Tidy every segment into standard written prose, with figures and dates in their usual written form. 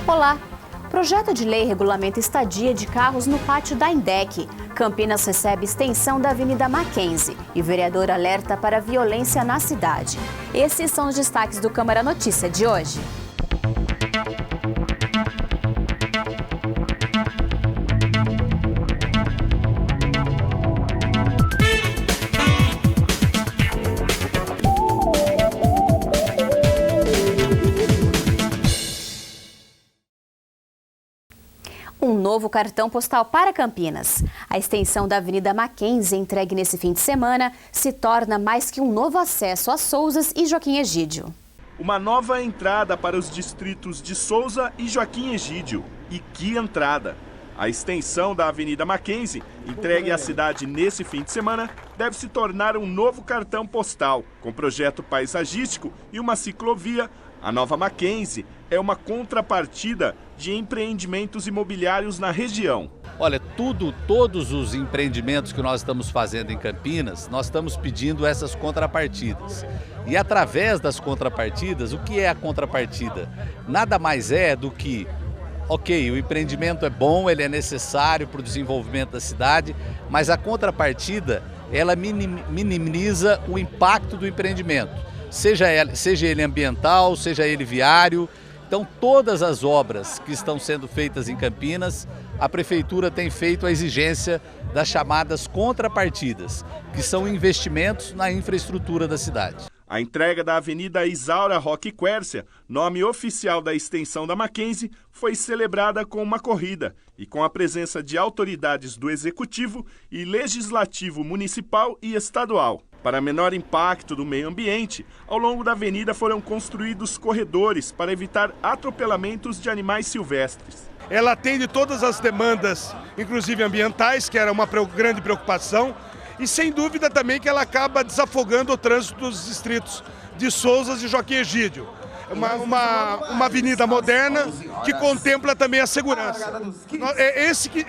Olá! Projeto de lei regulamenta estadia de carros no pátio da Indec. Campinas recebe extensão da Avenida Mackenzie e o vereador alerta para a violência na cidade. Esses são os destaques do Câmara Notícia de hoje. Um novo cartão postal para Campinas. A extensão da Avenida Mackenzie, entregue nesse fim de semana, se torna mais que um novo acesso a Sousas e Joaquim Egídio. Uma nova entrada para os distritos de Souza e Joaquim Egídio. E que entrada! A extensão da Avenida Mackenzie, entregue à cidade nesse fim de semana, deve se tornar um novo cartão postal. Com projeto paisagístico e uma ciclovia, a nova Mackenzie é uma contrapartida de empreendimentos imobiliários na região. Olha, todos os empreendimentos que nós estamos fazendo em Campinas, nós estamos pedindo essas contrapartidas. E através das contrapartidas, o que é a contrapartida? Nada mais é do que, ok, o empreendimento é bom, ele é necessário para o desenvolvimento da cidade, mas a contrapartida, ela minimiza o impacto do empreendimento, seja ele ambiental, seja ele viário. Então, todas as obras que estão sendo feitas em Campinas, a Prefeitura tem feito a exigência das chamadas contrapartidas, que são investimentos na infraestrutura da cidade. A entrega da Avenida Isaura Roque Quércia, nome oficial da extensão da Mackenzie, foi celebrada com uma corrida e com a presença de autoridades do Executivo e Legislativo Municipal e Estadual. Para menor impacto do meio ambiente, ao longo da avenida foram construídos corredores para evitar atropelamentos de animais silvestres. Ela atende todas as demandas, inclusive ambientais, que era uma grande preocupação, e sem dúvida também que ela acaba desafogando o trânsito dos distritos de Sousas e Joaquim Egídio. Uma avenida moderna que contempla também a segurança.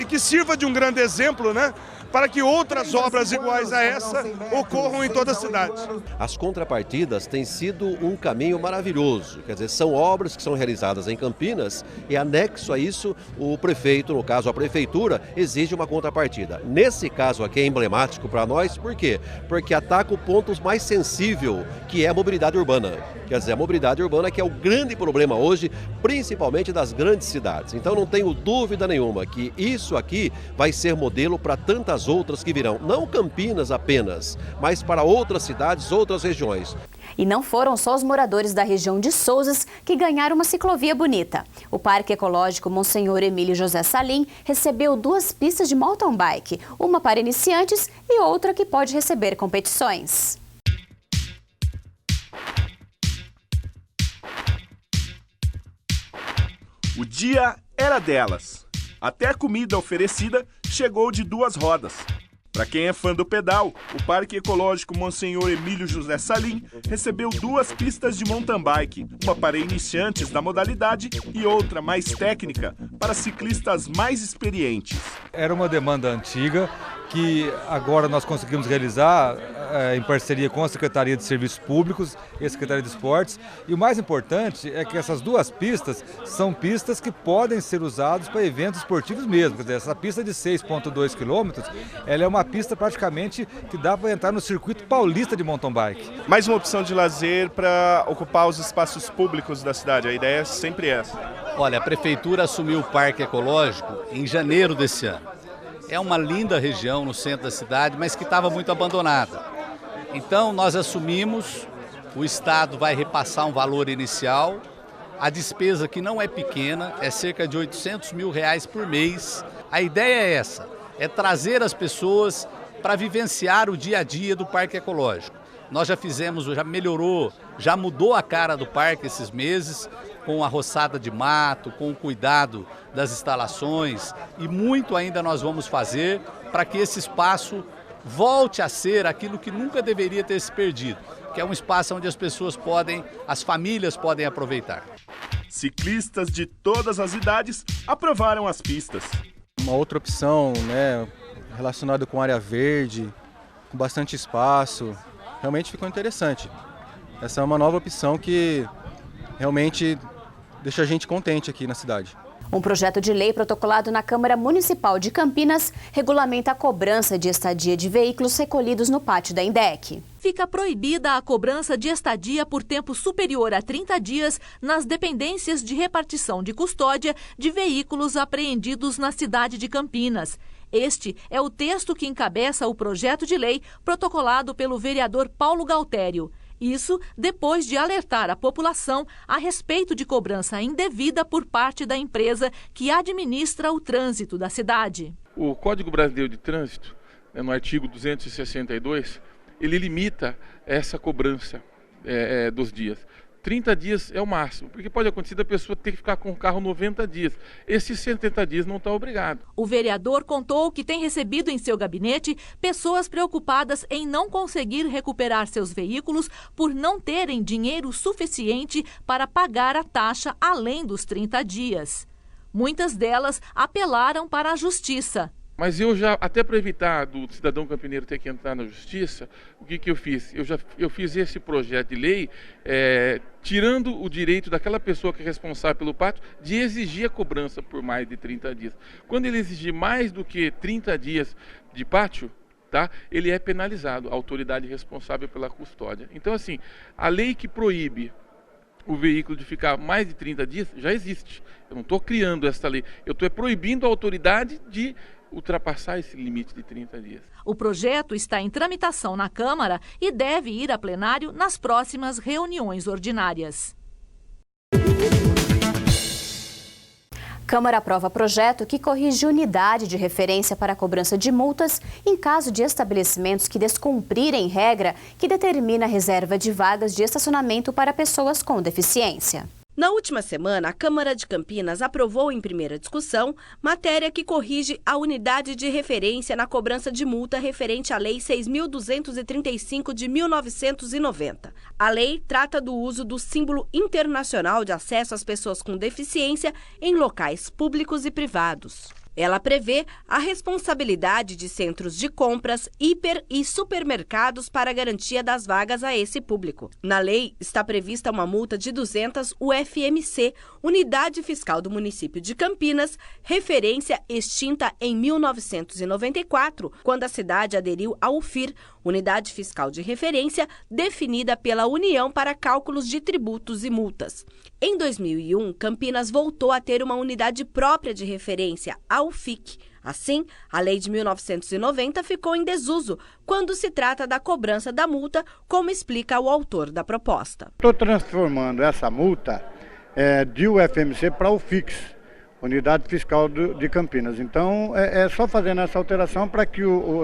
Que sirva de um grande exemplo, né? Para que outras obras iguais a essa ocorram em toda a cidade. As contrapartidas têm sido um caminho maravilhoso, quer dizer, são obras que são realizadas em Campinas e anexo a isso o prefeito, no caso a prefeitura, exige uma contrapartida. Nesse caso aqui é emblemático para nós, por quê? Porque ataca o ponto mais sensível, que é a mobilidade urbana. Quer dizer, a mobilidade urbana que é o grande problema hoje, principalmente das grandes cidades. Então não tenho dúvida nenhuma que isso aqui vai ser modelo para tantas outras que virão. Não Campinas apenas, mas para outras cidades, outras regiões. E não foram só os moradores da região de Sousas que ganharam uma ciclovia bonita. O Parque Ecológico Monsenhor Emílio José Salim recebeu 2 pistas de mountain bike, uma para iniciantes e outra que pode receber competições. O dia era delas. Até a comida oferecida chegou de 2 rodas. Para quem é fã do pedal, o Parque Ecológico Monsenhor Emílio José Salim recebeu 2 pistas de mountain bike, uma para iniciantes da modalidade e outra mais técnica para ciclistas mais experientes. Era uma demanda antiga que agora nós conseguimos realizar em parceria com a Secretaria de Serviços Públicos e a Secretaria de Esportes. E o mais importante é que essas 2 pistas são pistas que podem ser usadas para eventos esportivos mesmo. Quer dizer, essa pista de 6,2 quilômetros, ela é uma pista praticamente que dá para entrar no circuito paulista de mountain bike. Mais uma opção de lazer para ocupar os espaços públicos da cidade. A ideia é sempre essa. Olha, a Prefeitura assumiu o Parque Ecológico em janeiro desse ano. É uma linda região no centro da cidade, mas que estava muito abandonada. Então nós assumimos, o Estado vai repassar um valor inicial, a despesa que não é pequena, é cerca de R$800 mil por mês. A ideia é essa, é trazer as pessoas para vivenciar o dia a dia do Parque Ecológico. Nós já fizemos, já melhorou, já mudou a cara do parque esses meses, com a roçada de mato, com o cuidado das instalações, e muito ainda nós vamos fazer para que esse espaço volte a ser aquilo que nunca deveria ter se perdido, que é um espaço onde as pessoas podem, as famílias podem aproveitar. Ciclistas de todas as idades aprovaram as pistas. Uma outra opção, né, relacionada com área verde, com bastante espaço, realmente ficou interessante. Essa é uma nova opção que realmente deixa a gente contente aqui na cidade. Um projeto de lei protocolado na Câmara Municipal de Campinas regulamenta a cobrança de estadia de veículos recolhidos no pátio da INDEC. Fica proibida a cobrança de estadia por tempo superior a 30 dias nas dependências de repartição de custódia de veículos apreendidos na cidade de Campinas. Este é o texto que encabeça o projeto de lei protocolado pelo vereador Paulo Galtério. Isso depois de alertar a população a respeito de cobrança indevida por parte da empresa que administra o trânsito da cidade. O Código Brasileiro de Trânsito, no artigo 262, ele limita essa cobrança dos dias. 30 dias é o máximo, porque pode acontecer da pessoa ter que ficar com o carro 90 dias. Esses 70 dias não está obrigado. O vereador contou que tem recebido em seu gabinete pessoas preocupadas em não conseguir recuperar seus veículos por não terem dinheiro suficiente para pagar a taxa além dos 30 dias. Muitas delas apelaram para a justiça. Mas eu já, até para evitar do cidadão campineiro ter que entrar na justiça, o que eu fiz? Eu fiz esse projeto de lei tirando o direito daquela pessoa que é responsável pelo pátio de exigir a cobrança por mais de 30 dias. Quando ele exigir mais do que 30 dias de pátio, tá, ele é penalizado, a autoridade responsável pela custódia. Então, assim, a lei que proíbe o veículo de ficar mais de 30 dias já existe. Eu não estou criando essa lei, eu estou proibindo a autoridade de ultrapassar esse limite de 30 dias. O projeto está em tramitação na Câmara e deve ir a plenário nas próximas reuniões ordinárias. Câmara aprova projeto que corrige unidade de referência para a cobrança de multas em caso de estabelecimentos que descumprirem regra que determina a reserva de vagas de estacionamento para pessoas com deficiência. Na última semana, a Câmara de Campinas aprovou em primeira discussão matéria que corrige a unidade de referência na cobrança de multa referente à Lei 6.235 de 1990. A lei trata do uso do símbolo internacional de acesso às pessoas com deficiência em locais públicos e privados. Ela prevê a responsabilidade de centros de compras, hiper e supermercados para a garantia das vagas a esse público. Na lei está prevista uma multa de 200 UFMC, Unidade Fiscal do Município de Campinas, referência extinta em 1994, quando a cidade aderiu à UFIR, Unidade Fiscal de Referência, definida pela União para cálculos de tributos e multas. Em 2001, Campinas voltou a ter uma unidade própria de referência, a UFIC. Assim, a lei de 1990 ficou em desuso quando se trata da cobrança da multa, como explica o autor da proposta. Estou transformando essa multa de UFMC para UFIX, Unidade Fiscal de Campinas. Então, é só fazendo essa alteração para que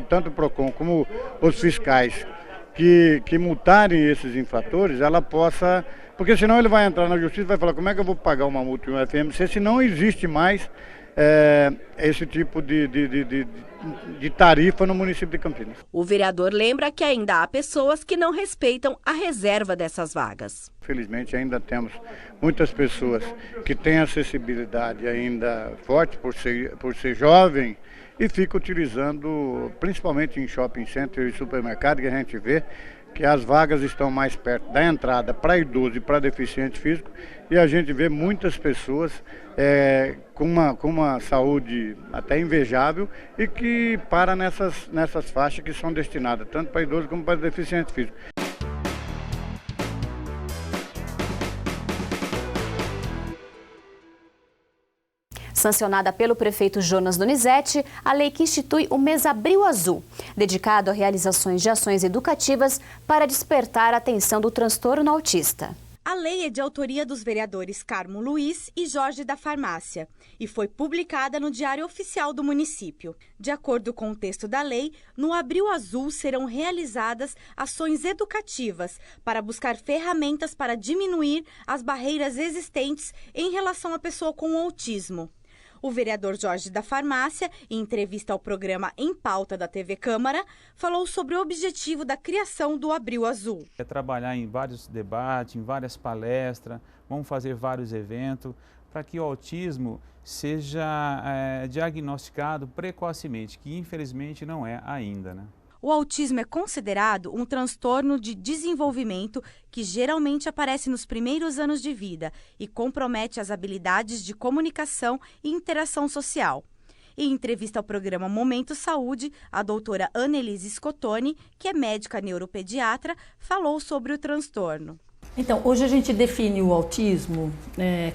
tanto o PROCON como os fiscais que multarem esses infratores, ela possa... Porque senão ele vai entrar na justiça e vai falar como é que eu vou pagar uma multa em um FMC se não existe mais esse tipo de tarifa no município de Campinas. O vereador lembra que ainda há pessoas que não respeitam a reserva dessas vagas. Felizmente ainda temos muitas pessoas que têm acessibilidade ainda forte por ser jovem e ficam utilizando, principalmente em shopping center e supermercado, que a gente vê que as vagas estão mais perto da entrada para idoso e para deficiente físico, e a gente vê muitas pessoas com uma saúde até invejável e que para nessas faixas que são destinadas tanto para idoso como para deficiente físico. Sancionada pelo prefeito Jonas Donizete, a lei que institui o mês Abril Azul, dedicado a realizações de ações educativas para despertar a atenção do transtorno autista. A lei é de autoria dos vereadores Carmo Luiz e Jorge da Farmácia e foi publicada no Diário Oficial do município. De acordo com o texto da lei, no Abril Azul serão realizadas ações educativas para buscar ferramentas para diminuir as barreiras existentes em relação à pessoa com autismo. O vereador Jorge da Farmácia, em entrevista ao programa Em Pauta da TV Câmara, falou sobre o objetivo da criação do Abril Azul. É trabalhar em vários debates, em várias palestras, vamos fazer vários eventos para que o autismo seja diagnosticado precocemente, que infelizmente não é ainda, né? O autismo é considerado um transtorno de desenvolvimento que geralmente aparece nos primeiros anos de vida e compromete as habilidades de comunicação e interação social. Em entrevista ao programa Momento Saúde, a doutora Annelise Scottoni, que é médica neuropediatra, falou sobre o transtorno. Então, hoje a gente define o autismo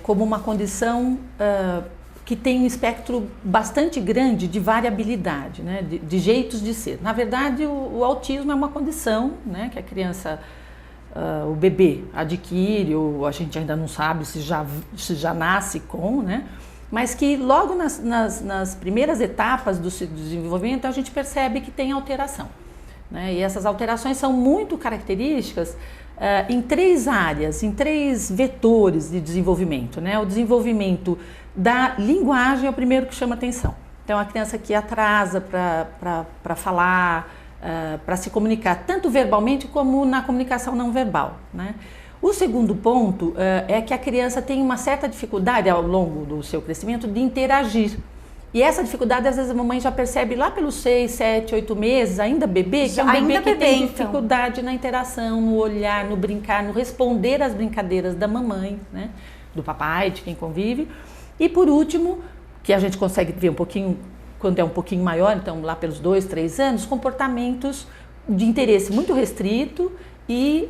como uma condição que tem um espectro bastante grande de variabilidade, né, de jeitos de ser. Na verdade, o autismo é uma condição, né, que a criança, o bebê adquire, ou a gente ainda não sabe se já nasce com, né, mas que logo nas primeiras etapas do desenvolvimento a gente percebe que tem alteração, né, e essas alterações são muito características em 3 áreas, em 3 vetores de desenvolvimento, né? O desenvolvimento da linguagem é o primeiro que chama atenção. Então, a criança que atrasa para falar, para se comunicar, tanto verbalmente como na comunicação não verbal, né? O segundo ponto é que a criança tem uma certa dificuldade ao longo do seu crescimento de interagir. E essa dificuldade, às vezes, a mamãe já percebe lá pelos 6, 7, 8 meses, ainda bebê, que é um bebê que tem dificuldade na interação, no olhar, no brincar, no responder às brincadeiras da mamãe, né? Do papai, de quem convive. E por último, que a gente consegue ver um pouquinho, quando é um pouquinho maior, então lá pelos 2, 3 anos, comportamentos de interesse muito restrito e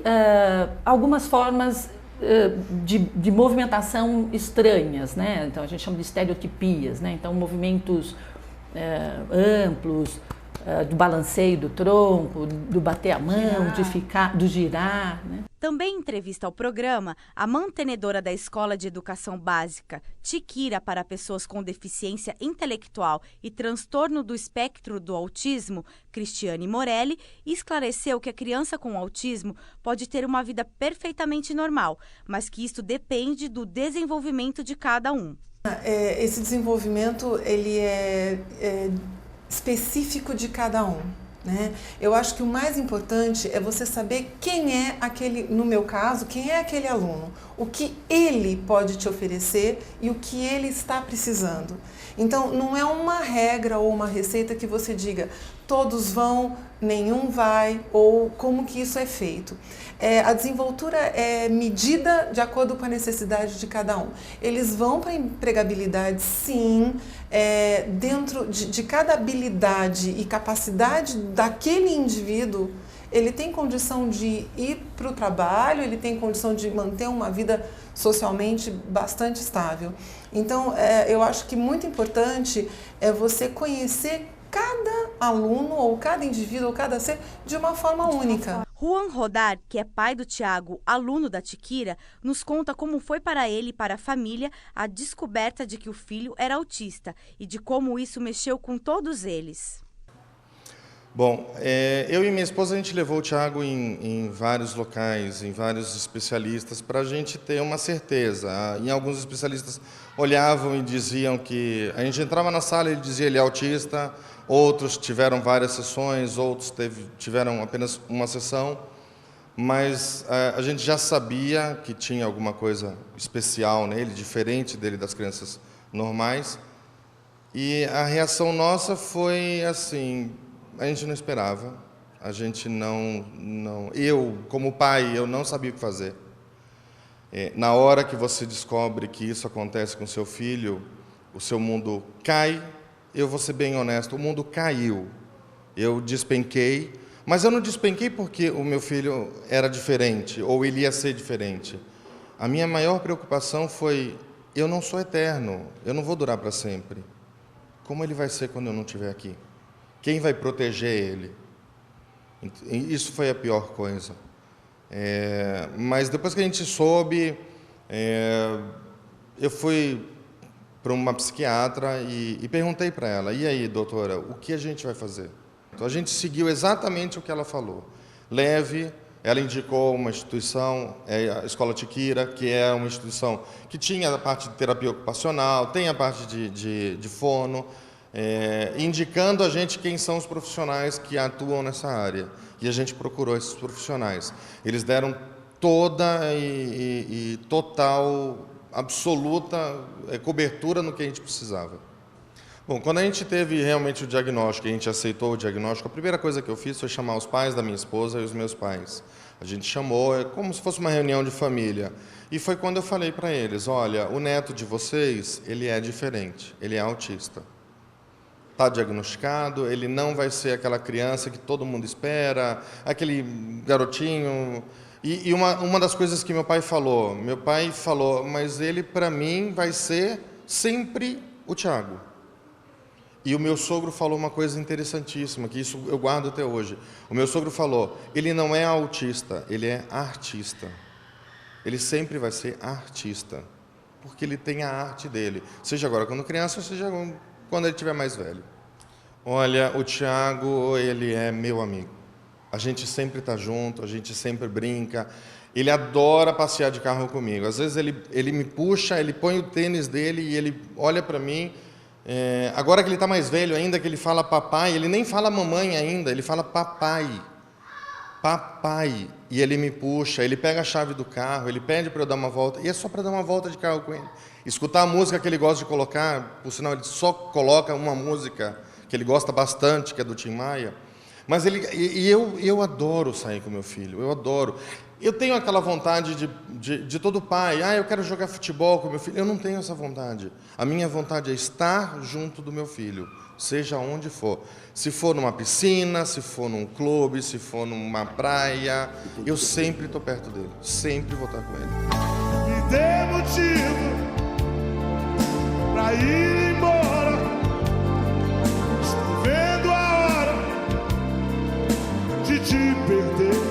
algumas formas de movimentação estranhas, né? Então a gente chama de estereotipias, né? Então movimentos amplos, do balanceio do tronco, do bater a mão, de ficar, do girar, né? Também em entrevista ao programa, a mantenedora da Escola de Educação Básica Tiquira para pessoas com deficiência intelectual e transtorno do espectro do autismo, Cristiane Morelli, esclareceu que a criança com autismo pode ter uma vida perfeitamente normal, mas que isso depende do desenvolvimento de cada um. Esse desenvolvimento ele é específico de cada um, né? Eu acho que o mais importante é você saber quem é aquele, no meu caso, quem é aquele aluno, o que ele pode te oferecer e o que ele está precisando. Então, não é uma regra ou uma receita que você diga todos vão, nenhum vai, ou como que isso é feito. A desenvoltura é medida de acordo com a necessidade de cada um. Eles vão para a empregabilidade, sim, dentro de cada habilidade e capacidade daquele indivíduo. Ele tem condição de ir para o trabalho, ele tem condição de manter uma vida socialmente bastante estável. Então, eu acho que muito importante é você conhecer cada aluno ou cada indivíduo ou cada ser de uma forma única. Juan Rodar, que é pai do Thiago, aluno da Tiquira, nos conta como foi para ele e para a família a descoberta de que o filho era autista e de como isso mexeu com todos eles. Bom, eu e minha esposa, a gente levou o Thiago em vários locais, em vários especialistas, para a gente ter uma certeza. Em alguns especialistas olhavam e diziam que... A gente entrava na sala e ele dizia ele é autista, outros tiveram várias sessões, outros tiveram apenas uma sessão, mas a gente já sabia que tinha alguma coisa especial nele, diferente dele das crianças normais, e a reação nossa foi assim... A gente não esperava, a gente eu, como pai, eu não sabia o que fazer. Na hora que você descobre que isso acontece com seu filho, o seu mundo cai, eu vou ser bem honesto, o mundo caiu. Eu despenquei, mas eu não despenquei porque o meu filho era diferente, ou ele ia ser diferente. A minha maior preocupação foi, eu não sou eterno, eu não vou durar para sempre. Como ele vai ser quando eu não estiver aqui? Quem vai proteger ele? Isso foi a pior coisa. Mas depois que a gente soube, eu fui para uma psiquiatra e perguntei para ela, e aí, doutora, o que a gente vai fazer? Então, a gente seguiu exatamente o que ela falou. Leve, ela indicou uma instituição, a Escola Tiquira, que é uma instituição que tinha a parte de terapia ocupacional, tem a parte de fono, indicando a gente quem são os profissionais que atuam nessa área. E a gente procurou esses profissionais. Eles deram toda e total, absoluta cobertura no que a gente precisava. Bom, quando a gente teve realmente o diagnóstico, a gente aceitou o diagnóstico, a primeira coisa que eu fiz foi chamar os pais da minha esposa e os meus pais. A gente chamou, é como se fosse uma reunião de família. E foi quando eu falei para eles, olha, o neto de vocês, ele é diferente, ele é autista. Está diagnosticado, ele não vai ser aquela criança que todo mundo espera, aquele garotinho. E uma das coisas que meu pai falou, mas ele para mim vai ser sempre o Thiago. E o meu sogro falou uma coisa interessantíssima, que isso eu guardo até hoje. O meu sogro falou, ele não é autista, ele é artista. Ele sempre vai ser artista, porque ele tem a arte dele. Seja agora quando criança, seja quando ele estiver mais velho. Olha, o Thiago, ele é meu amigo. A gente sempre está junto, a gente sempre brinca. Ele adora passear de carro comigo. Às vezes ele me puxa, ele põe o tênis dele e ele olha para mim. Agora que ele está mais velho ainda, que ele fala papai, ele nem fala mamãe ainda, ele fala papai. Papai. E ele me puxa, ele pega a chave do carro, ele pede para eu dar uma volta, e é só para dar uma volta de carro com ele. Escutar a música que ele gosta de colocar, por sinal, ele só coloca uma música que ele gosta bastante, que é do Tim Maia. Mas eu adoro sair com meu filho, eu adoro. Eu tenho aquela vontade de todo pai, eu quero jogar futebol com meu filho. Eu não tenho essa vontade. A minha vontade é estar junto do meu filho, seja onde for. Se for numa piscina, se for num clube, se for numa praia, eu sempre estou perto dele, sempre vou estar com ele. Me dê motivo pra ir embora, estou vendo a hora de te perder.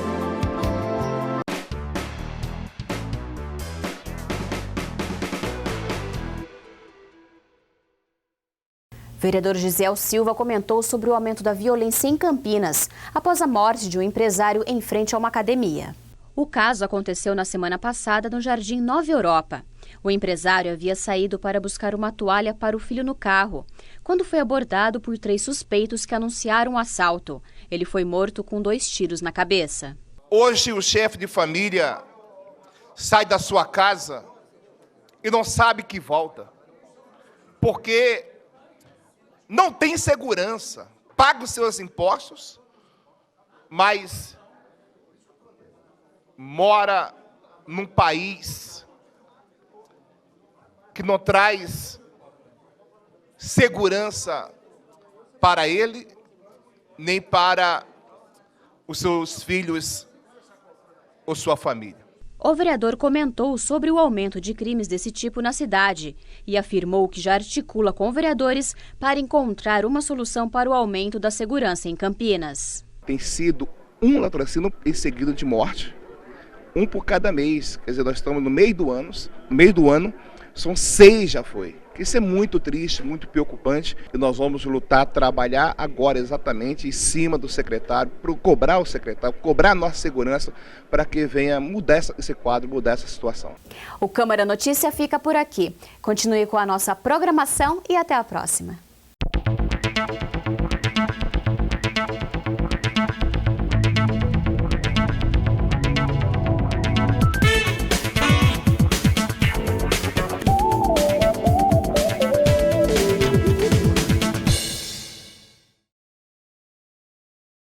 Vereador Gisel Silva comentou sobre o aumento da violência em Campinas, após a morte de um empresário em frente a uma academia. O caso aconteceu na semana passada no Jardim Nova Europa. O empresário havia saído para buscar uma toalha para o filho no carro, quando foi abordado por 3 suspeitos que anunciaram o assalto. Ele foi morto com 2 tiros na cabeça. Hoje o chefe de família sai da sua casa e não sabe que volta, porque não tem segurança, paga os seus impostos, mas mora num país que não traz segurança para ele, nem para os seus filhos ou sua família. O vereador comentou sobre o aumento de crimes desse tipo na cidade e afirmou que já articula com vereadores para encontrar uma solução para o aumento da segurança em Campinas. Tem sido um latrocínio seguido de morte, um por cada mês. Quer dizer, nós estamos no meio do ano, são 6 já foi. Isso é muito triste, muito preocupante, e nós vamos lutar, trabalhar agora exatamente em cima do secretário, para cobrar o secretário, cobrar a nossa segurança, para que venha mudar esse quadro, mudar essa situação. O Câmara Notícia fica por aqui. Continue com a nossa programação e até a próxima.